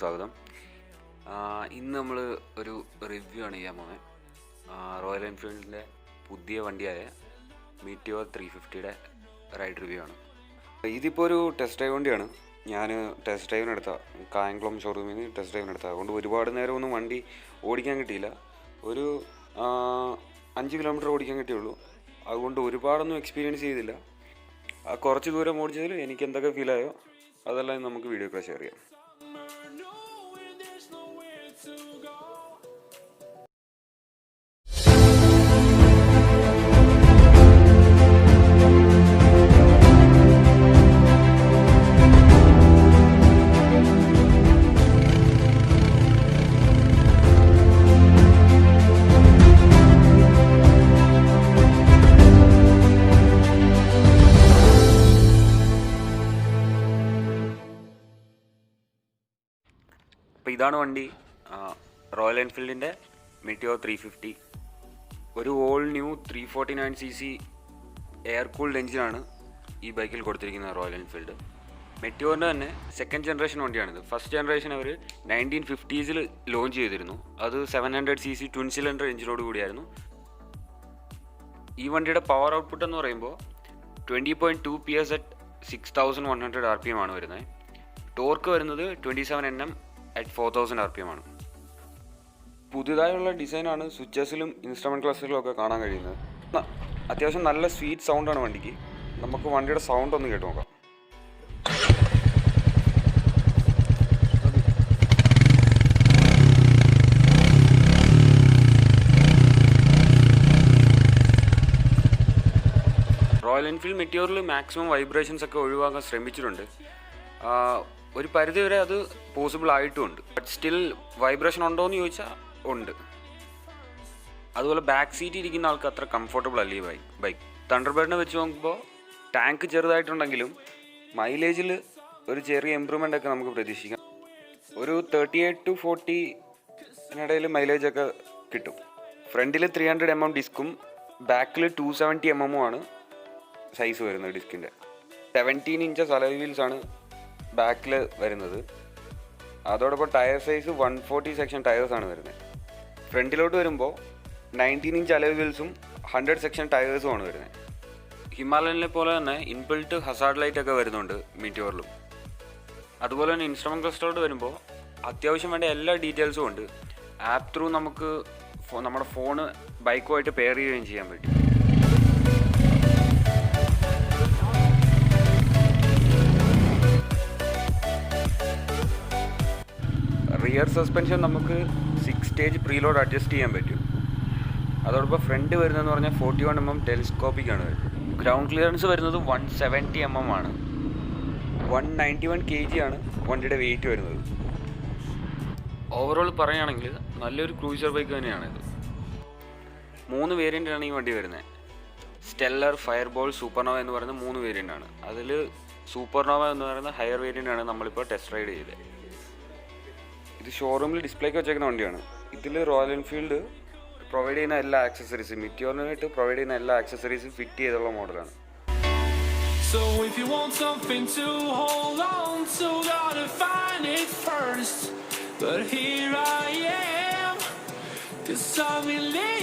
സ്വാഗതം. ഇന്ന് നമ്മൾ ഒരു റിവ്യൂ ആണ് ചെയ്യാൻ പോകുന്നത്. റോയൽ എൻഫീൽഡിൻ്റെ പുതിയ വണ്ടിയായ Meteor 350യുടെ റൈഡ് റിവ്യൂ ആണ്. ഇതിപ്പോൾ ഒരു ടെസ്റ്റ് ഡ്രൈവ് വണ്ടിയാണ്. ഞാൻ ടെസ്റ്റ് ഡ്രൈവിനെടുത്ത കായംകുളം ഷോറൂമിൽ നിന്ന് ടെസ്റ്റ് ഡ്രൈവിനെടുത്ത. അതുകൊണ്ട് ഒരുപാട് നേരമൊന്നും വണ്ടി ഓടിക്കാൻ കിട്ടിയില്ല. ഒരു 5 കിലോമീറ്റർ ഓടിക്കാൻ കിട്ടിയുള്ളൂ. അതുകൊണ്ട് ഒരുപാടൊന്നും എക്സ്പീരിയൻസ് ചെയ്തില്ല. കുറച്ച് ദൂരം ഓടിച്ചതിൽ എനിക്ക് എന്തൊക്കെ ഫീലായോ അതെല്ലാം നമുക്ക് വീഡിയോ ഒക്കെ ഷെയർ ചെയ്യാം. അപ്പോൾ ഇതാണ് വണ്ടി, റോയൽ എൻഫീൽഡിൻ്റെ Meteor 350. ഒരു all new 349cc air cooled എഞ്ചിനാണ് ഈ ബൈക്കിൽ കൊടുത്തിരിക്കുന്നത് റോയൽ എൻഫീൽഡ്. മെറ്റിയോറിൻ്റെ തന്നെ സെക്കൻഡ് ജനറേഷൻ വണ്ടിയാണിത്. ഫസ്റ്റ് ജനറേഷൻ അവർ 1950s ലോഞ്ച് ചെയ്തിരുന്നു. അത് 700cc ട്വിൻ സിലിണ്ടർ എഞ്ചിനോട് കൂടിയായിരുന്നു. ഈ വണ്ടിയുടെ പവർ ഔട്ട്പുട്ട് എന്ന് പറയുമ്പോൾ 20.2 PS at 6100 RPM ആണ് വരുന്നത്. ടോർക്ക് വരുന്നത് 27 Nm at 4000 RPM ആണ്. പുതുതായുള്ള ഡിസൈനാണ് സ്വിച്ചസിലും ഇൻസ്ട്രുമെൻറ്റ് ക്ലസ്റ്ററിലും ഒക്കെ കാണാൻ കഴിയുന്നത്. അത്യാവശ്യം നല്ല സ്വീറ്റ് സൗണ്ടാണ് വണ്ടിക്ക്. നമുക്ക് വണ്ടിയുടെ സൗണ്ട് ഒന്ന് കേട്ട് നോക്കാം. റോയൽ എൻഫീൽഡ് മെറ്റിയോറിൽ മാക്സിമം വൈബ്രേഷൻസ് ഒക്കെ ഒഴിവാക്കാൻ ശ്രമിച്ചിട്ടുണ്ട്. ഒരു പരിധിവരെ അത് പോസിബിൾ ആയിട്ടുമുണ്ട്. ബട്ട് സ്റ്റിൽ വൈബ്രേഷൻ ഉണ്ടോ എന്ന് ചോദിച്ചാൽ ഉണ്ട്. അതുപോലെ ബാക്ക് സീറ്റ് ഇരിക്കുന്ന ആൾക്ക് അത്ര കംഫർട്ടബിൾ അല്ല ഈ ബൈക്ക്. തണ്ടർബേർഡിനെ വെച്ച് നോക്കുമ്പോൾ ടാങ്ക് ചെറുതായിട്ടുണ്ടെങ്കിലും മൈലേജിൽ ഒരു ചെറിയ ഇമ്പ്രൂവ്മെൻ്റ് ഒക്കെ നമുക്ക് പ്രതീക്ഷിക്കാം. ഒരു 38 to 40 മൈലേജൊക്കെ കിട്ടും. ഫ്രണ്ടിൽ 300 mm ഡിസ്കും ബാക്കിൽ 270 mm ആണ് സൈസ് വരുന്നത് ഡിസ്കിൻ്റെ. 17 inches അലോയ് വീൽസ് ആണ് ബാക്കിൽ വരുന്നത്. അതോടൊപ്പം ടയർ സൈസ് 140 സെക്ഷൻ ടയേഴ്സാണ് വരുന്നത്. ഫ്രണ്ടിലോട്ട് വരുമ്പോൾ 19 inch അലോയ് വീൽസും 100 സെക്ഷൻ ടയേഴ്സുമാണ് വരുന്നത്. ഹിമാലയനിലെ പോലെ തന്നെ ഇൻബിൽറ്റ് ഹസാർഡ് ലൈറ്റ് ഒക്കെ വരുന്നുണ്ട് മീറ്റിയോറിലും. അതുപോലെ തന്നെ ഇൻസ്ട്രുമെൻറ്റ് ക്ലസ്റ്ററോട് വരുമ്പോൾ അത്യാവശ്യം വേണ്ട എല്ലാ ഡീറ്റെയിൽസും ഉണ്ട്. ആപ്പ് ത്രൂ നമുക്ക് നമ്മുടെ ഫോണ് ബൈക്കുമായിട്ട് പെയർ ചെയ്യുകയും ചെയ്യാൻ പറ്റും. റിയർ സസ്പെൻഷൻ നമുക്ക് 6 സ്റ്റേജ് പ്രീലോഡ് അഡ്ജസ്റ്റ് ചെയ്യാൻ പറ്റും. അതോടൊപ്പം ഫ്രണ്ട് വരുന്നതെന്ന് പറഞ്ഞാൽ 41 mm ടെലിസ്കോപ്പിക്കാണ് വരുന്നത്. ഗ്രൗണ്ട് ക്ലിയറൻസ് വരുന്നത് 170 mm ആണ്. 191 kg ആണ് വണ്ടിയുടെ വെയിറ്റ് വരുന്നത്. ഓവറോൾ പറയുകയാണെങ്കിൽ നല്ലൊരു ക്രൂസർ ബൈക്ക് തന്നെയാണിത്. 3 വേരിയൻ്റാണ് ഈ വണ്ടി വരുന്നത്. സ്റ്റെല്ലർ, ഫയർബോൾ, സൂപ്പർനോവ എന്ന് പറയുന്ന 3 വേരിയൻ്റാണ്. അതിൽ സൂപ്പർനോവ എന്ന് പറയുന്ന ഹയർ വേരിയൻ്റാണ് നമ്മളിപ്പോൾ ടെസ്റ്റ് റൈഡ് ചെയ്തത്. ഇത് ഷോറൂമിൽ ഡിസ്പ്ലേക്ക് വെച്ചേക്കുന്ന വണ്ടിയാണ്. ഇതിൽ റോയൽ എൻഫീൽഡ് പ്രൊവൈഡ് ചെയ്യുന്ന എല്ലാ ആക്സസറീസും മെറ്റിയോറിനായിട്ട് പ്രൊവൈഡ് ചെയ്യുന്ന എല്ലാ ആക്സസറീസും ഫിറ്റ് ചെയ്തുള്ള മോഡലാണ്. So if you want something to hold on to, gotta find it first. But here I am, 'cause I've been living